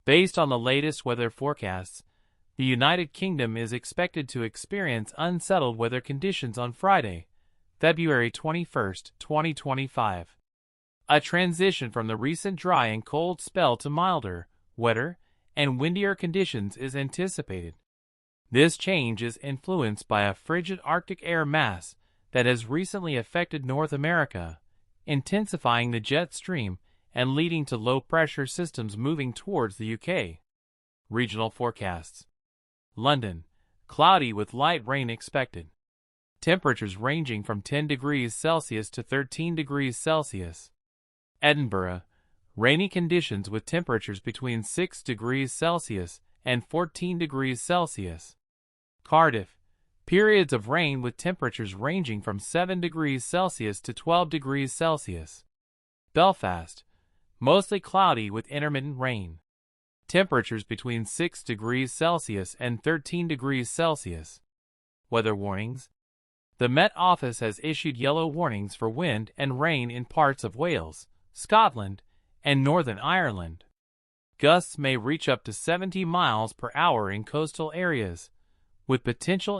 Based on the latest weather forecasts, the United Kingdom is expected to experience unsettled weather conditions on Friday, February 21, 2025. A transition from the recent dry and cold spell to milder, wetter, and windier conditions is anticipated. This change is influenced by a frigid Arctic air mass that has recently affected North America, intensifying the jet stream and leading to low-pressure systems moving towards the UK. Regional forecasts. London, cloudy with light rain expected. Temperatures ranging from 10 degrees Celsius to 13 degrees Celsius. Edinburgh, rainy conditions with temperatures between 6 degrees Celsius and 14 degrees Celsius. Cardiff, periods of rain with temperatures ranging from 7 degrees Celsius to 12 degrees Celsius. Belfast, mostly cloudy with intermittent rain. Temperatures between 6 degrees Celsius and 13 degrees Celsius. Weather warnings. The Met Office has issued yellow warnings for wind and rain in parts of Wales, Scotland, and Northern Ireland. Gusts may reach up to 70 miles per hour in coastal areas, with potential